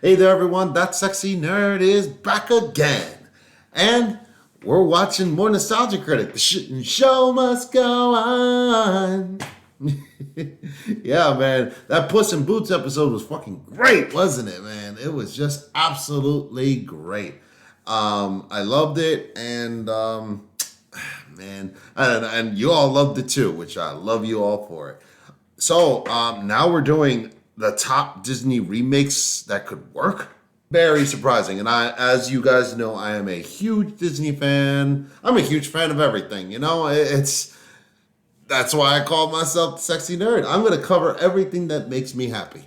Hey there, everyone. That sexy nerd is back again. And we're watching more Nostalgia Critic. The show must go on. Yeah, man. That Puss in Boots episode was fucking great, wasn't it, man? It was just absolutely great. I loved it. And, man, and you all loved it too, which I love you all for it. So now we're doing the top Disney remakes that could work. Very surprising. And as you guys know, I am a huge Disney fan. I'm a huge fan of everything. That's why I call myself the sexy nerd. I'm going to cover everything that makes me happy.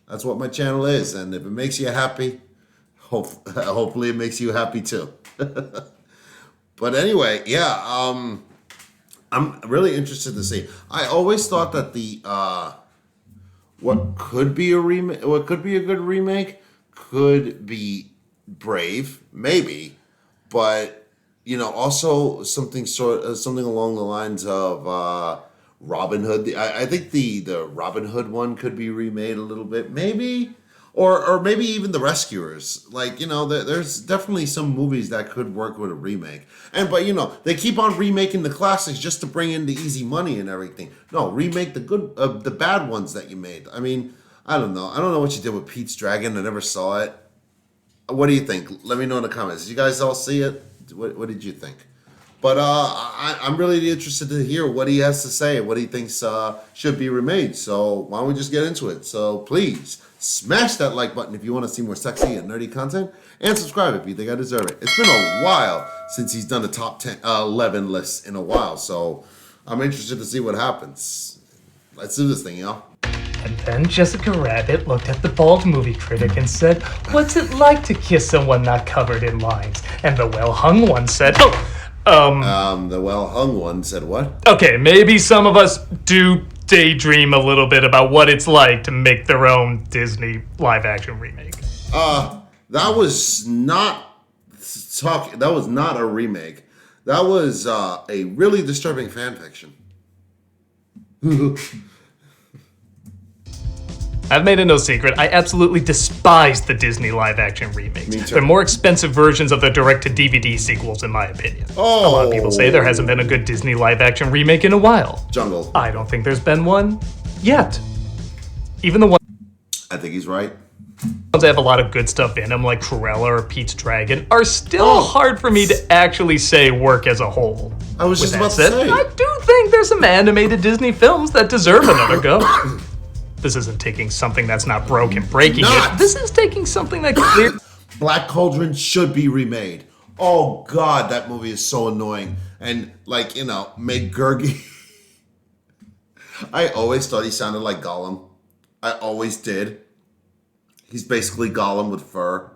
That's what my channel is. And if it makes you happy, hopefully it makes you happy too. But anyway, yeah, I'm really interested to see. I always thought that what could be a good remake could be Brave, maybe, but also something along the lines of Robin Hood. I think the Robin Hood one could be remade a little bit, maybe. Or maybe even The Rescuers. There's definitely some movies that could work with a remake. But they keep on remaking the classics just to bring in the easy money and everything. No, remake the bad ones that you made. I mean, I don't know. I don't know what you did with Pete's Dragon. I never saw it. What do you think? Let me know in the comments. Did you guys all see it? What did you think? But I'm really interested to hear what he has to say, what he thinks should be remade. So why don't we just get into it? So please smash that like button if you want to see more sexy and nerdy content, and subscribe if you think I deserve it. It's been a while since he's done a top 10, 11 list in a while, so I'm interested to see what happens. Let's do this thing, y'all. And then Jessica Rabbit looked at the bald movie critic and said, "What's it like to kiss someone not covered in lines?" And the well-hung one said, The well-hung one said what? Okay, maybe some of us do daydream a little bit about what it's like to make their own Disney live-action remake. That was not a remake. That was a really disturbing fan fiction. I've made it no secret, I absolutely despise the Disney live-action remakes. Me too. They're more expensive versions of the direct-to-DVD sequels, in my opinion. Oh. A lot of people say there hasn't been a good Disney live-action remake in a while. Jungle. I don't think there's been one yet. Even the ones I think he's right. that have a lot of good stuff in them, like Cruella or Pete's Dragon, are still hard for me to actually say work as a whole. I was With just that about said, to say. I do think there's some animated Disney films that deserve another go. This isn't taking something that's not broke and breaking it. This is taking something that clearly... Black Cauldron should be remade. Oh God, that movie is so annoying. And Meg Gergi. I always thought he sounded like Gollum. I always did. He's basically Gollum with fur.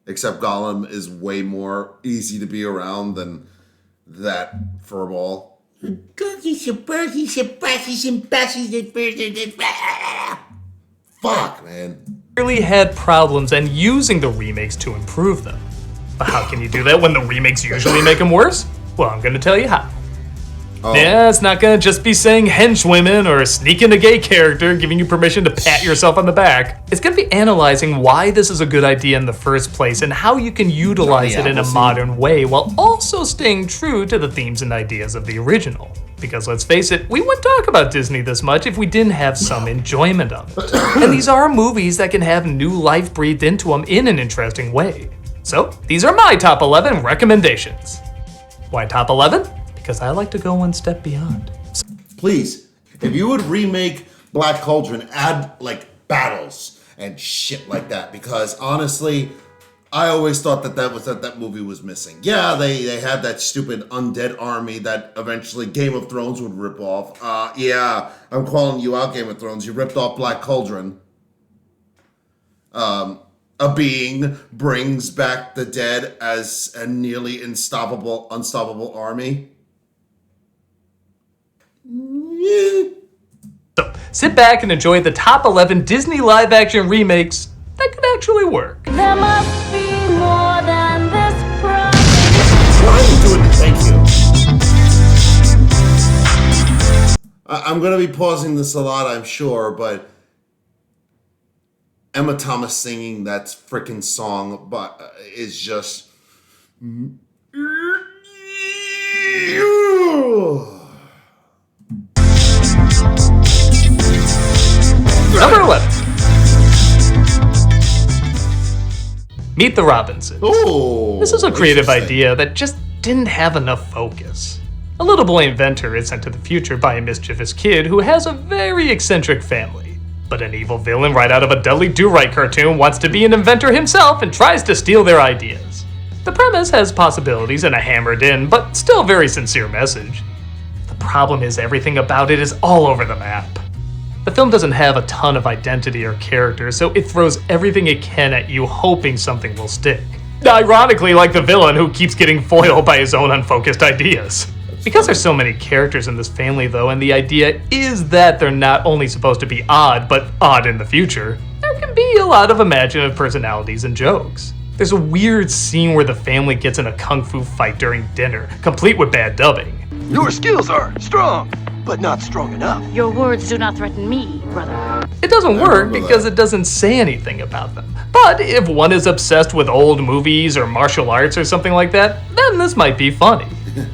Except Gollum is way more easy to be around than that furball. Fuck, man. Clearly had problems and using the remakes to improve them. But how can you do that when the remakes usually make them worse? Well, I'm gonna tell you how. Yeah, it's not gonna just be saying henchwomen or sneaking a gay character, giving you permission to pat yourself on the back. It's gonna be analyzing why this is a good idea in the first place and how you can utilize it in a modern way while also staying true to the themes and ideas of the original. Because let's face it, we wouldn't talk about Disney this much if we didn't have some enjoyment of it. And these are movies that can have new life breathed into them in an interesting way. So, these are my top 11 recommendations. Why top 11? Because I like to go one step beyond. Please, if you would remake Black Cauldron, add battles and shit like that. Because honestly, I always thought that movie was missing. Yeah, they had that stupid undead army that eventually Game of Thrones would rip off. Yeah, I'm calling you out, Game of Thrones. You ripped off Black Cauldron. A being brings back the dead as a nearly unstoppable army. So, sit back and enjoy the top 11 Disney live-action remakes that could actually work. There must be more than this promise. Why are you doing this? Thank you. I'm going to be pausing this a lot, I'm sure, but Emma Thomas singing that freaking song, but is just. Number 11. Meet the Robinsons. Oh, This is a creative interesting. idea that just didn't have enough focus. A little boy inventor is sent to the future by a mischievous kid who has a very eccentric family. But an evil villain right out of a Dudley Do-Right cartoon wants to be an inventor himself and tries to steal their ideas. The premise has possibilities and a hammered-in, but still very sincere message. The problem is everything about it is all over the map. The film doesn't have a ton of identity or character, so it throws everything it can at you hoping something will stick. Ironically, like the villain who keeps getting foiled by his own unfocused ideas. Because there's so many characters in this family though, and the idea is that they're not only supposed to be odd, but odd in the future, there can be a lot of imaginative personalities and jokes. There's a weird scene where the family gets in a kung fu fight during dinner, complete with bad dubbing. Your skills are strong, but not strong enough. Your words do not threaten me, brother. It doesn't work remember because that. it doesn't say anything about them. But if one is obsessed with old movies or martial arts or something like that, then this might be funny.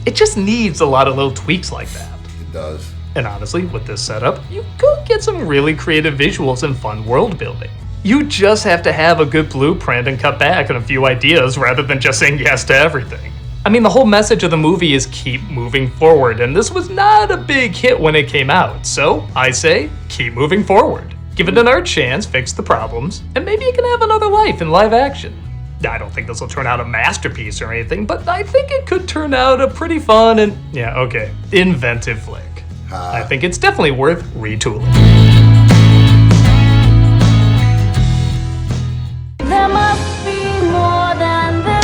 It just needs a lot of little tweaks like that. It does. And honestly, with this setup, you could get some really creative visuals and fun world building. You just have to have a good blueprint and cut back on a few ideas rather than just saying yes to everything. I mean, the whole message of the movie is keep moving forward, and this was not a big hit when it came out, so I say keep moving forward. Give it another chance, fix the problems, and maybe it can have another life in live action. I don't think this will turn out a masterpiece or anything, but I think it could turn out a pretty fun and, inventive flick. I think it's definitely worth retooling. There must be more than this.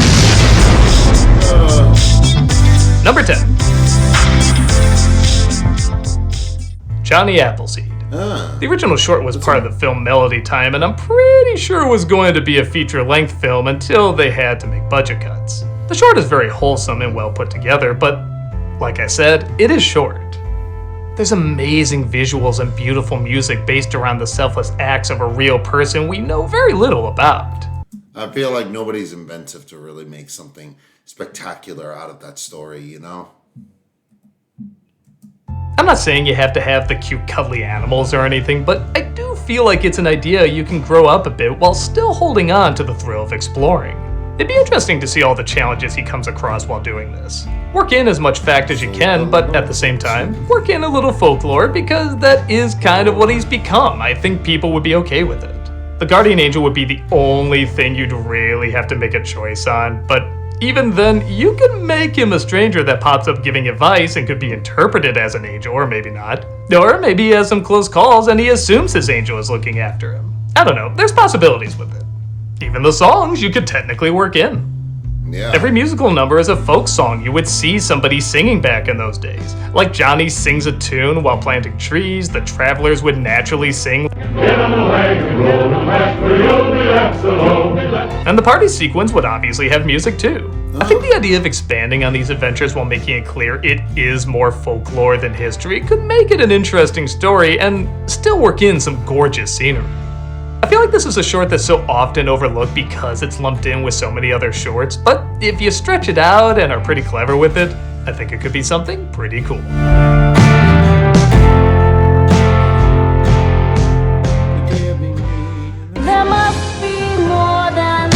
Number 10. Johnny Appleseed. The original short was part of the film Melody Time, and I'm pretty sure it was going to be a feature-length film until they had to make budget cuts. The short is very wholesome and well put together, but like I said, it is short. There's amazing visuals and beautiful music based around the selfless acts of a real person we know very little about. I feel like nobody's inventive to really make something spectacular out of that story, you know? I'm not saying you have to have the cute cuddly animals or anything, but I do feel like it's an idea you can grow up a bit while still holding on to the thrill of exploring. It'd be interesting to see all the challenges he comes across while doing this. Work in as much fact as you can, but at the same time, work in a little folklore because that is kind of what he's become. I think people would be okay with it. The guardian angel would be the only thing you'd really have to make a choice on, but even then, you can make him a stranger that pops up giving advice and could be interpreted as an angel, or maybe not. Or maybe he has some close calls and he assumes his angel is looking after him. I don't know, there's possibilities with it. Even the songs you could technically work in. Yeah. Every musical number is a folk song you would see somebody singing back in those days. Like Johnny sings a tune while planting trees, the travelers would naturally sing. And the party sequence would obviously have music too. I think the idea of expanding on these adventures while making it clear it is more folklore than history could make it an interesting story and still work in some gorgeous scenery. I feel like this is a short that's so often overlooked because it's lumped in with so many other shorts, but if you stretch it out and are pretty clever with it, I think it could be something pretty cool. There must be more than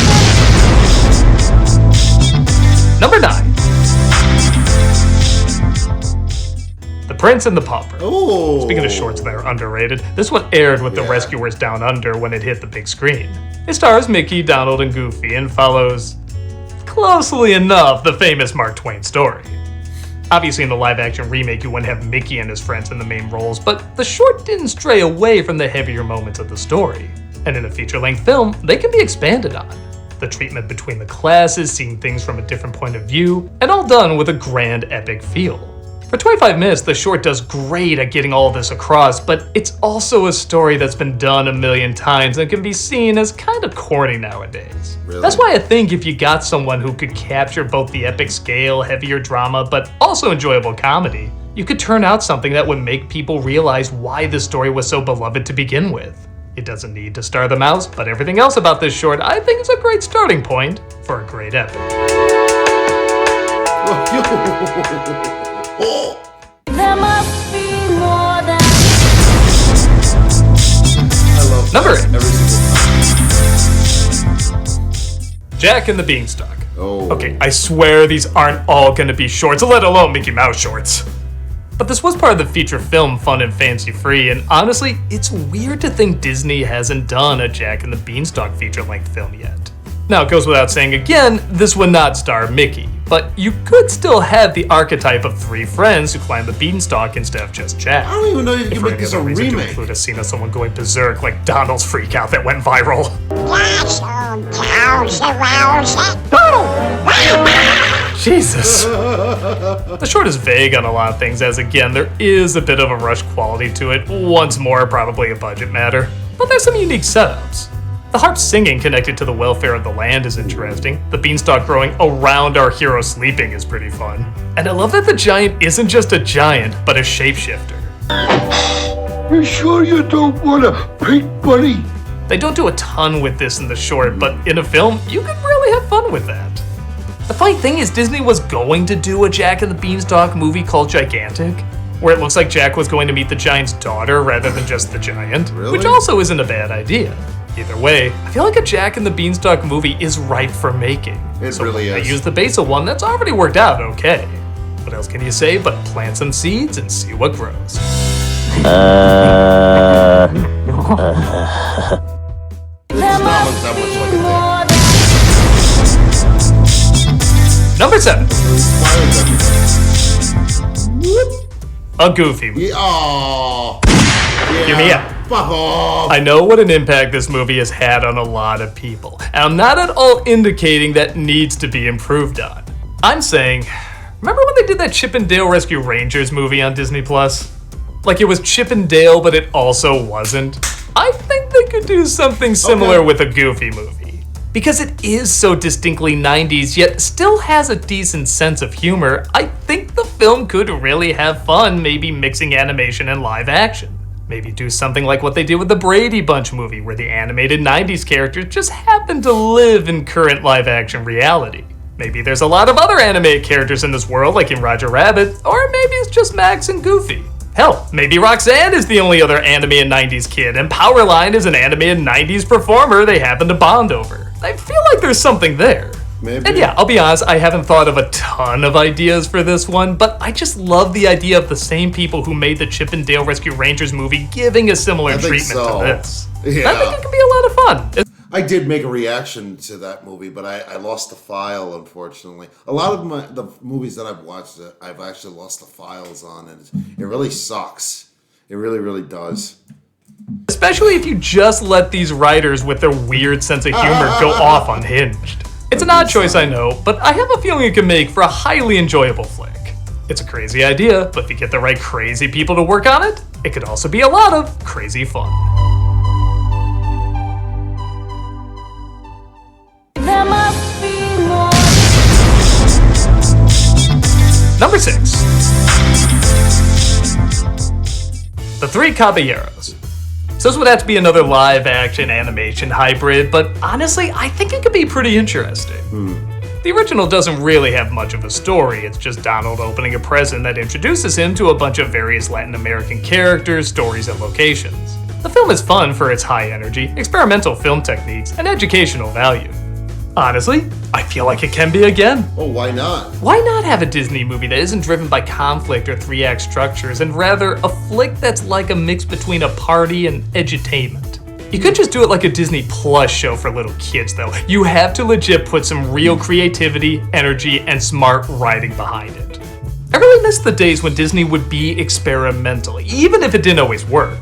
Number 9. The Prince and the Pauper. Oh. Speaking of shorts that are underrated, this one aired with the Rescuers Down Under when it hit the big screen. It stars Mickey, Donald, and Goofy and follows, closely enough, the famous Mark Twain story. Obviously in the live-action remake you wouldn't have Mickey and his friends in the main roles, but the short didn't stray away from the heavier moments of the story. And in a feature-length film, they can be expanded on. The treatment between the classes, seeing things from a different point of view, and all done with a grand epic feel. For 25 minutes, the short does great at getting all this across, but it's also a story that's been done a million times and can be seen as kind of corny nowadays. Really? That's why I think if you got someone who could capture both the epic scale, heavier drama, but also enjoyable comedy, you could turn out something that would make people realize why this story was so beloved to begin with. It doesn't need to star the mouse, but everything else about this short I think is a great starting point for a great epic. There must be more than I love Number that 8. every single time. Jack and the Beanstalk. Oh. Okay, I swear these aren't all gonna be shorts, let alone Mickey Mouse shorts. But this was part of the feature film Fun and Fancy Free, and honestly, it's weird to think Disney hasn't done a Jack and the Beanstalk feature-length film yet. Now, it goes without saying again, this would not star Mickey, but you could still have the archetype of 3 friends who climb the beanstalk instead of just Jack. I don't even know you can For make any this a other reason to remake. include a scene of someone going berserk like Donald's freak out that went viral. Jesus. The short is vague on a lot of things, as again, there is a bit of a rush quality to it, once more probably a budget matter, but there's some unique setups. The harp singing connected to the welfare of the land is interesting, the beanstalk growing around our hero sleeping is pretty fun, and I love that the giant isn't just a giant, but a shapeshifter. You sure you don't want a pink bunny? They don't do a ton with this in the short, but in a film, you could really have fun with that. The funny thing is Disney was going to do a Jack and the Beanstalk movie called Gigantic, where it looks like Jack was going to meet the giant's daughter rather than just the giant, Really? which also isn't a bad idea. Either way, I feel like a Jack and the Beanstalk movie is ripe for making. It so really they is. use the base of one that's already worked out okay. What else can you say but plant some seeds and see what grows? there Not must that much like be a more than Number 7, dick. a Goofy movie. Yeah, aw. Yeah. Hear me out. Fuck off. I know what an impact this movie has had on a lot of people, and I'm not at all indicating that needs to be improved on. I'm saying, remember when they did that Chip and Dale Rescue Rangers movie on Disney Plus? Like it was Chip and Dale, but it also wasn't. I think they could do something similar Okay. with a Goofy movie. Because it is so distinctly 90s, yet still has a decent sense of humor, I think the film could really have fun maybe mixing animation and live action. Maybe do something like what they did with the Brady Bunch movie, where the animated 90s characters just happen to live in current live action reality. Maybe there's a lot of other animated characters in this world, like in Roger Rabbit, or maybe it's just Max and Goofy. Hell, maybe Roxanne is the only other animated 90s kid, and Powerline is an animated 90s performer they happen to bond over. I feel like there's something there. Maybe. And yeah, I'll be honest, I haven't thought of a ton of ideas for this one, but I just love the idea of the same people who made the Chip and Dale Rescue Rangers movie giving a similar I think treatment so. to this. Yeah. I think it could be a lot of fun. I did make a reaction to that movie, but I lost the file, unfortunately. A lot of the movies that I've watched, I've actually lost the files on, and it really sucks. It really, really does. Especially if you just let these writers with their weird sense of humor go off unhinged. It's an odd choice, I know, but I have a feeling it could make for a highly enjoyable flick. It's a crazy idea, but if you get the right crazy people to work on it, it could also be a lot of crazy fun. there must be more Number 6. The Three Caballeros. So this would have to be another live-action animation hybrid, but honestly, I think it could be pretty interesting. The original doesn't really have much of a story, it's just Donald opening a present that introduces him to a bunch of various Latin American characters, stories, and locations. The film is fun for its high-energy, experimental film techniques, and educational value. Honestly, I feel like it can be again. Oh, why not? Why not have a Disney movie that isn't driven by conflict or 3-act structures, and rather a flick that's like a mix between a party and edutainment? You could just do it like a Disney Plus show for little kids, though. You have to legit put some real creativity, energy, and smart writing behind it. I really miss the days when Disney would be experimental, even if it didn't always work.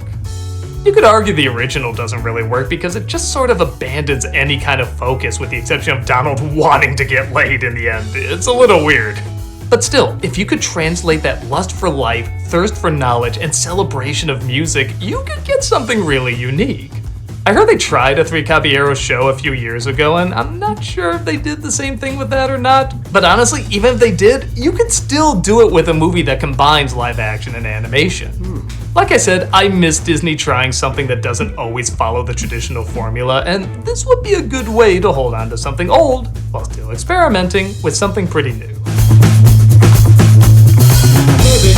You could argue the original doesn't really work because it just sort of abandons any kind of focus with the exception of Donald wanting to get laid in the end. It's a little weird. But still, if you could translate that lust for life, thirst for knowledge, and celebration of music, you could get something really unique. I heard they tried a Three Caballeros show a few years ago, and I'm not sure if they did the same thing with that or not. But honestly, even if they did, you could still do it with a movie that combines live action and animation. Like I said, I miss Disney trying something that doesn't always follow the traditional formula, and this would be a good way to hold on to something old while still experimenting with something pretty new. Maybe.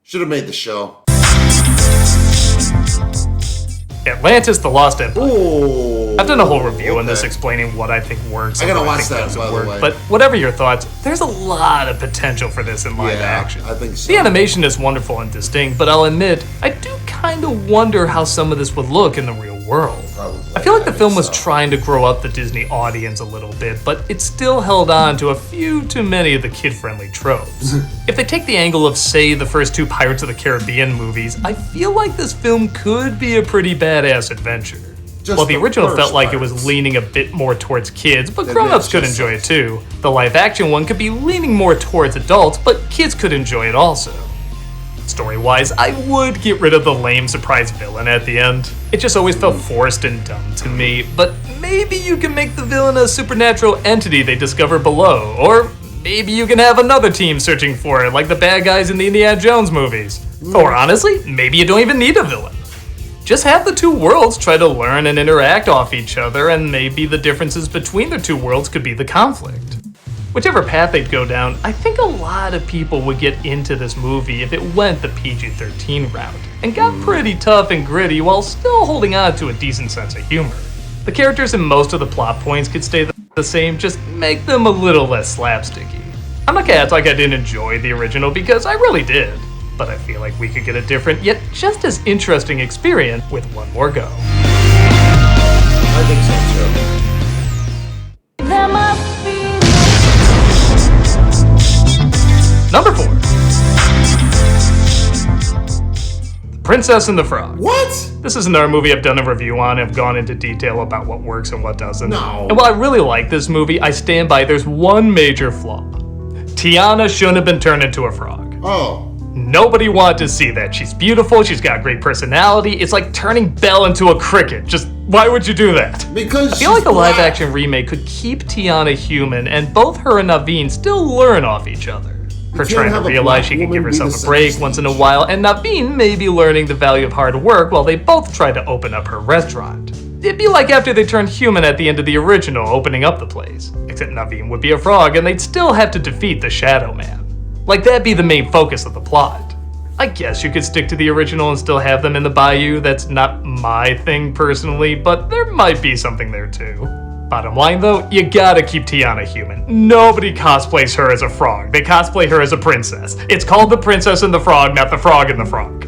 Should have made the show. Atlantis: The Lost Empire. Ooh. I've done a whole review on this Okay. explaining what I think works I and gotta what I watch think that, doesn't by the work. way. But whatever your thoughts, there's a lot of potential for this in live Yeah, action. I think so. The animation is wonderful and distinct, but I'll admit, I do kind of wonder how some of this would look in the real world. Probably. I feel like the I film think was so. trying to grow up the Disney audience a little bit, but it still held on to a few too many of the kid-friendly tropes. If they take the angle of, say, the first two Pirates of the Caribbean movies, I feel like this film could be a pretty badass adventure. Just While the original first felt like it was Pirates. leaning a bit more towards kids, but Then grown-ups that's could just enjoy it too. The live-action one could be leaning more towards adults, but kids could enjoy it also. Story-wise, I would get rid of the lame surprise villain at the end. It just always felt forced and dumb to me, but maybe you can make the villain a supernatural entity they discover below, or maybe you can have another team searching for it, like the bad guys in the Indiana Jones movies. Or honestly, maybe you don't even need a villain. Just have the two worlds try to learn and interact off each other, and maybe the differences between the two worlds could be the conflict. Whichever path they'd go down, I think a lot of people would get into this movie if it went the PG-13 route, and got pretty tough and gritty while still holding on to a decent sense of humor. The characters and most of the plot points could stay the same, just make them a little less slapsticky. I'm not gonna act like I didn't enjoy the original, because I really did. But I feel like we could get a different, yet just as interesting experience with one more go. I think so There must be Number 4. The Princess and the Frog. too. What? This is another movie I've done a review on and have gone into detail about what works and what doesn't. No. And while I really like this movie, I stand by there's one major flaw. Tiana shouldn't have been turned into a frog. Oh. Nobody wanted to see that. She's beautiful, she's got great personality. It's like turning Belle into a cricket. Just, why would you do that? Because I feel like a live-action remake could keep Tiana human, and both her and Naveen still learn off each other. Her can't trying to have a realize black she can woman give be herself the a break center once in a stage. while, and Naveen may be learning the value of hard work while they both try to open up her restaurant. It'd be like after they turned human at the end of the original, opening up the place. Except Naveen would be a frog, and they'd still have to defeat the Shadow Man. Like, that'd be the main focus of the plot. I guess you could stick to the original and still have them in the bayou. That's not my thing personally, but there might be something there too. Bottom line though, you gotta keep Tiana human. Nobody cosplays her as a frog. They cosplay her as a princess. It's called The Princess and the Frog, not The Frog and the Frog.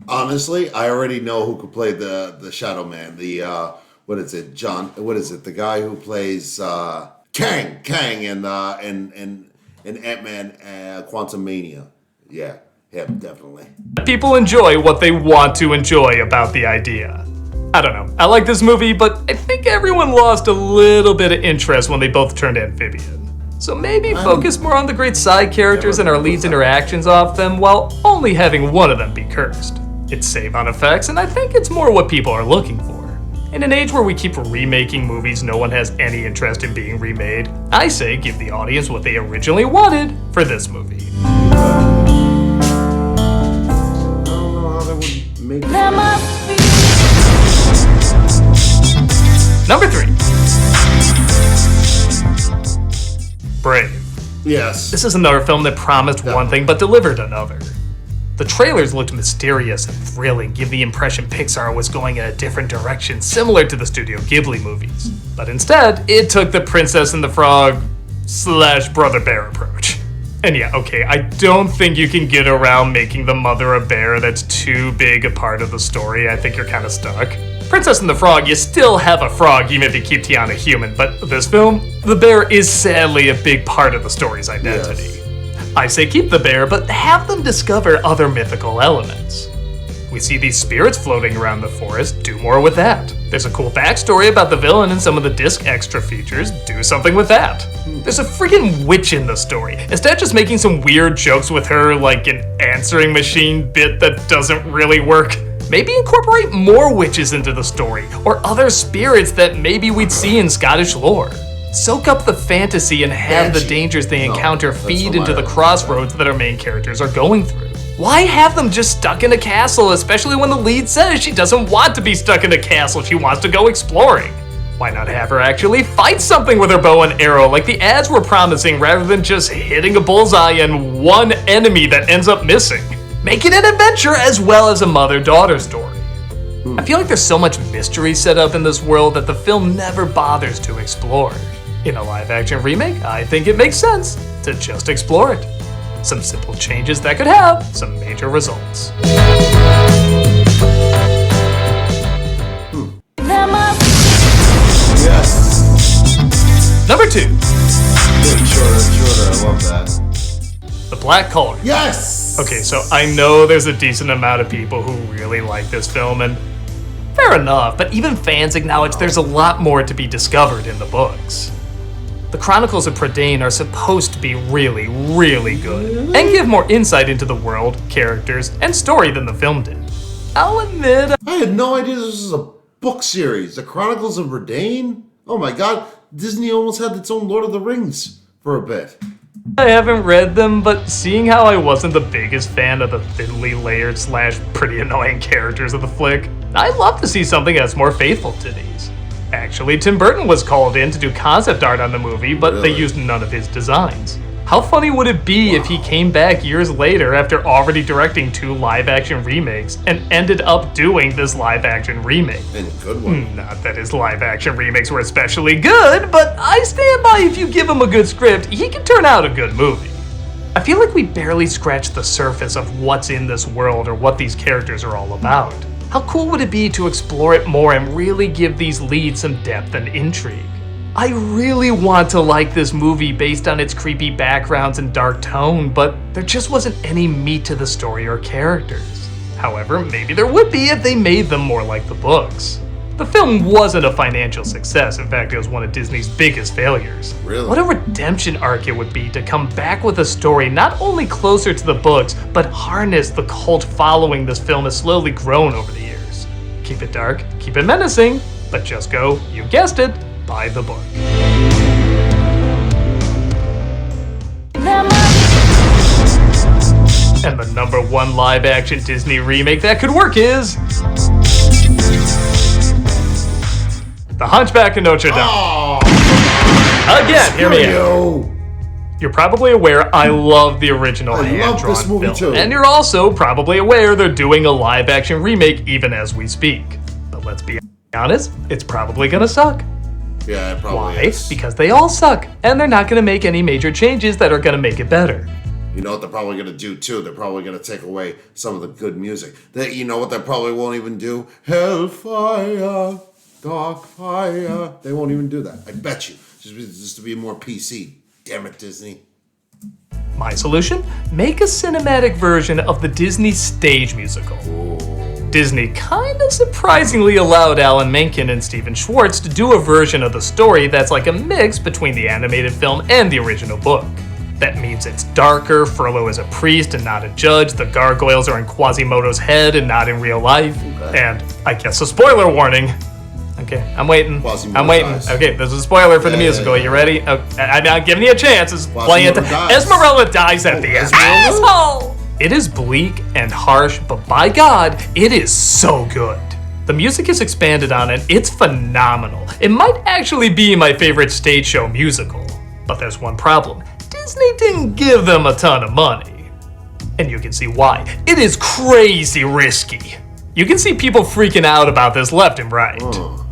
Honestly, I already know who could play the Shadow Man. The what is it? The guy who plays Kang in Ant-Man Quantumania. Yeah, him definitely. People enjoy what they want to enjoy about the idea. I don't know. I like this movie, but I think everyone lost a little bit of interest when they both turned amphibian. So maybe focus more on the great side characters and our leads' interactions off them while only having one of them be cursed. It's safe on effects, and I think it's more what people are looking for. In an age where we keep remaking movies no one has any interest in being remade, I say give the audience what they originally wanted for this movie. I don't know how that would make There must be Number 3. Brave. Yes. This is another film that promised one thing but delivered another. The trailers looked mysterious and thrilling, give the impression Pixar was going in a different direction, similar to the Studio Ghibli movies. But instead, it took the Princess and the Frog / Brother Bear approach. And yeah, okay, I don't think you can get around making the mother a bear that's too big a part of the story. I think you're kind of stuck. Princess and the Frog, you still have a frog even if you keep Tiana human, but this film, the bear is sadly a big part of the story's identity. Yes. I say keep the bear, but have them discover other mythical elements. We see these spirits floating around the forest, do more with that. There's a cool backstory about the villain and some of the disc extra features, do something with that. There's a freaking witch in the story. Instead of just making some weird jokes with her like an answering machine bit that doesn't really work, maybe incorporate more witches into the story, or other spirits that maybe we'd see in Scottish lore. Soak up the fantasy and have the dangers they encounter feed into the crossroads that our main characters are going through. Why have them just stuck in a castle, especially when the lead says she doesn't want to be stuck in a castle, she wants to go exploring? Why not have her actually fight something with her bow and arrow like the ads were promising rather than just hitting a bullseye and one enemy that ends up missing? Make it an adventure as well as a mother-daughter story. I feel like there's so much mystery set up in this world that the film never bothers to explore. In a live-action remake, I think it makes sense to just explore it. Some simple changes that could have some major results. Yes. Number 2. Shorter. I love that. The Black Collar. Yes. Okay, so I know there's a decent amount of people who really like this film, and fair enough, but even fans acknowledge there's a lot more to be discovered in the books. The Chronicles of Prydain are supposed to be really, really good, and give more insight into the world, characters, and story than the film did. I'll admit, I had no idea this was a book series. The Chronicles of Prydain? Oh my god, Disney almost had its own Lord of the Rings for a bit. I haven't read them, but seeing how I wasn't the biggest fan of the thinly layered / pretty annoying characters of the flick, I'd love to see something that's more faithful to these. Actually, Tim Burton was called in to do concept art on the movie, but they used none of his designs. How funny would it be if he came back years later after already directing 2 live-action remakes and ended up doing this live-action remake? And a good one. Not that his live-action remakes were especially good, but I stand by if you give him a good script, he can turn out a good movie. I feel like we barely scratched the surface of what's in this world or what these characters are all about. How cool would it be to explore it more and really give these leads some depth and intrigue? I really want to like this movie based on its creepy backgrounds and dark tone, but there just wasn't any meat to the story or characters. However, maybe there would be if they made them more like the books. The film wasn't a financial success. In fact, it was one of Disney's biggest failures. Really? What a redemption arc it would be to come back with a story not only closer to the books, but harness the cult following this film has slowly grown over the years. Keep it dark, keep it menacing, but just go, you guessed it, buy the book. And the number 1 live-action Disney remake that could work is The Hunchback of Notre Dame. Oh, Again, hear me out. You're probably aware I love the original hand-drawn this movie film. too. And you're also probably aware they're doing a live-action remake even as we speak. But let's be honest, it's probably gonna suck. Yeah, it probably Why? is. Because they all suck, and they're not gonna make any major changes that are gonna make it better. You know what they're probably going to do, too? They're probably going to take away some of the good music. You know what they probably won't even do? Hellfire, dark fire. They won't even do that. I bet you. Just to be more PC. Damn it, Disney. My solution? Make a cinematic version of the Disney stage musical. Disney kinda surprisingly allowed Alan Menken and Stephen Schwartz to do a version of the story that's like a mix between the animated film and the original book. That means it's darker, Frollo is a priest and not a judge, the gargoyles are in Quasimodo's head and not in real life, and I guess a spoiler warning. Okay, I'm waiting. I'm waiting. Dies. Okay, there's a spoiler for the musical. You ready? Okay, I'm not giving you a chance. It's playing. Esmeralda dies at the end. Asshole! It is bleak and harsh, but by God, it is so good. The music is expanded on and it's phenomenal. It might actually be my favorite stage show musical. But there's one problem. Disney didn't give them a ton of money. And you can see why. It is crazy risky. You can see people freaking out about this left and right.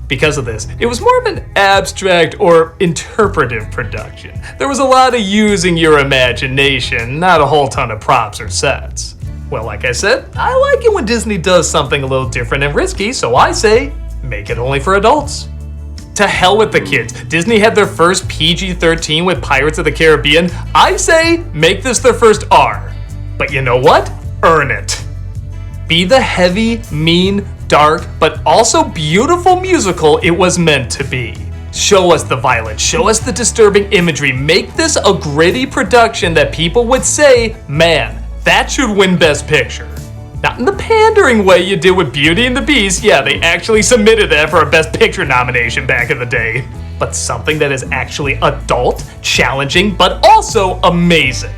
Because of this, it was more of an abstract or interpretive production. There was a lot of using your imagination, not a whole ton of props or sets. Well, like I said, I like it when Disney does something a little different and risky, so I say, make it only for adults. To hell with the kids. Disney had their first PG-13 with Pirates of the Caribbean. I say, make this their first R. But you know what? Earn it. Be the heavy, mean, dark, but also beautiful musical it was meant to be. Show us the violence, show us the disturbing imagery, make this a gritty production that people would say, man, that should win Best Picture. Not in the pandering way you did with Beauty and the Beast. Yeah, they actually submitted that for a Best Picture nomination back in the day. But something that is actually adult, challenging, but also amazing.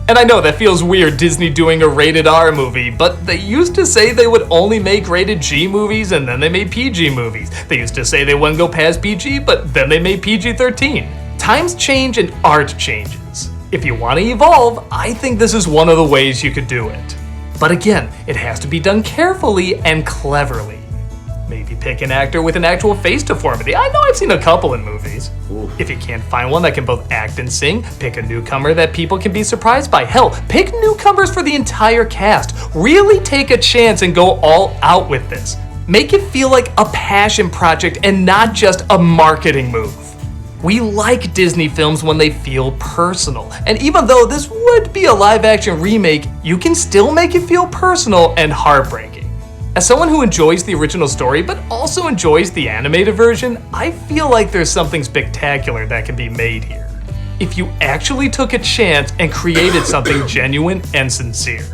And I know that feels weird, Disney doing a rated R movie, but they used to say they would only make rated G movies and then they made PG movies. They used to say they wouldn't go past PG, but then they made PG-13. Times change and art changes. If you want to evolve, I think this is one of the ways you could do it. But again, it has to be done carefully and cleverly. Maybe pick an actor with an actual face deformity. I know I've seen a couple in movies. Oof. If you can't find one that can both act and sing, pick a newcomer that people can be surprised by. Hell, pick newcomers for the entire cast. Really take a chance and go all out with this. Make it feel like a passion project and not just a marketing move. We like Disney films when they feel personal. And even though this would be a live-action remake, you can still make it feel personal and heartbreaking. As someone who enjoys the original story, but also enjoys the animated version, I feel like there's something spectacular that can be made here. If you actually took a chance and created something genuine and sincere.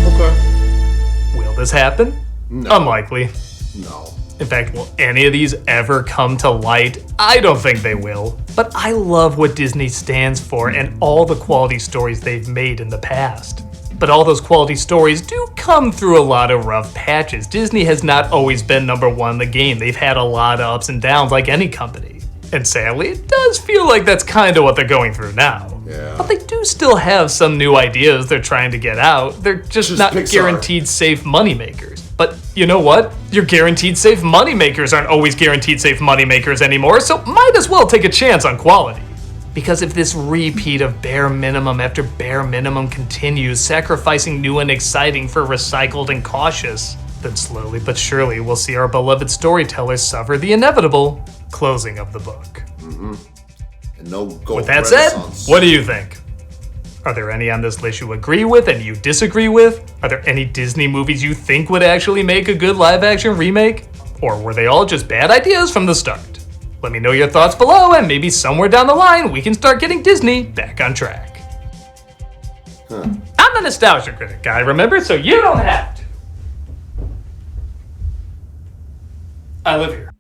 Okay. Will this happen? No. Unlikely. No. In fact, will any of these ever come to light? I don't think they will. But I love what Disney stands for and all the quality stories they've made in the past. But all those quality stories do come through a lot of rough patches. Disney has not always been number one in the game. They've had a lot of ups and downs like any company. And sadly, it does feel like that's kind of what they're going through now. Yeah. But they do still have some new ideas they're trying to get out. They're just not Pixar. guaranteed safe moneymakers. But you know what? Your guaranteed safe moneymakers aren't always guaranteed safe moneymakers anymore, so might as well take a chance on quality. Because if this repeat of bare minimum after bare minimum continues, sacrificing new and exciting for recycled and cautious, then slowly but surely we'll see our beloved storytellers suffer the inevitable closing of the book. And no gold With that said, renaissance. what do you think? Are there any on this list you agree with and you disagree with? Are there any Disney movies you think would actually make a good live-action remake? Or were they all just bad ideas from the start? Let me know your thoughts below, and maybe somewhere down the line we can start getting Disney back on track. I'm the Nostalgia Critic guy, remember? So you don't have to. I live here.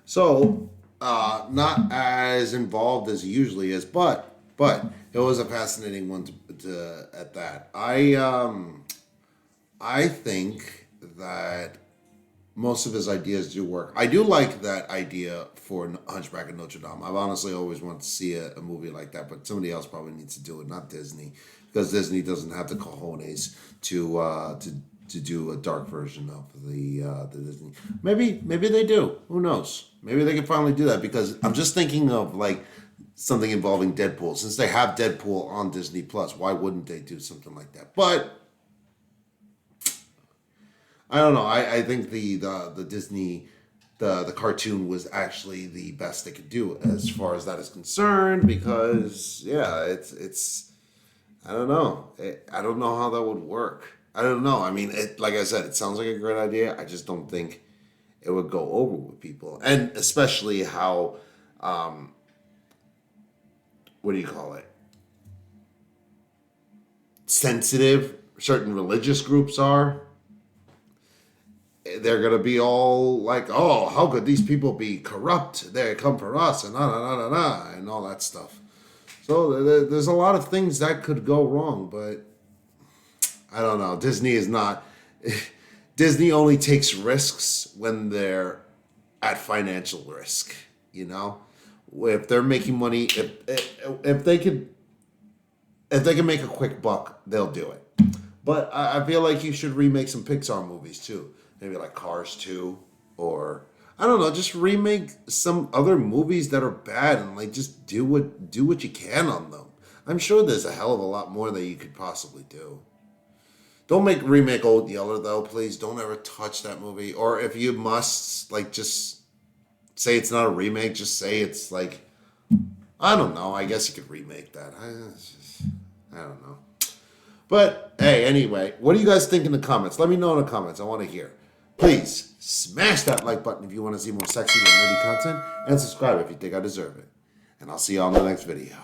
So, not as involved as he usually is, but it was a fascinating one to at that. I think that most of his ideas do work. I do like that idea for Hunchback of Notre Dame. I've honestly always wanted to see a movie like that, but somebody else probably needs to do it, not Disney, because Disney doesn't have the cojones to do a dark version of the Disney. Maybe they do. Who knows? Maybe they can finally do that, because I'm just thinking of like something involving Deadpool. Since they have Deadpool on Disney Plus, why wouldn't they do something like that? But I don't know. I think the Disney the cartoon was actually the best they could do as far as that is concerned, because yeah, it's I don't know. I don't know how that would work. I don't know. I mean, like I said, it sounds like a great idea. I just don't think it would go over with people, and especially how what do you call it? Sensitive certain religious groups are. They're gonna be all like, "Oh, how could these people be corrupt? They come for us," and and all that stuff. So there's a lot of things that could go wrong, but I don't know. Disney is not. Disney only takes risks when they're at financial risk. You know, if they're making money, if they can make a quick buck, they'll do it. But I feel like you should remake some Pixar movies too. Maybe like Cars 2, or I don't know, just remake some other movies that are bad and like just do what you can on them. I'm sure there's a hell of a lot more that you could possibly do. Don't remake Old Yeller though, please. Don't ever touch that movie. Or if you must, like, just say it's not a remake. Just say it's like, I don't know. I guess you could remake that. I don't know. But hey, anyway, what do you guys think in the comments? Let me know in the comments. I want to hear. Please smash that like button if you want to see more sexy and nerdy content, and subscribe if you think I deserve it. And I'll see you all in the next video.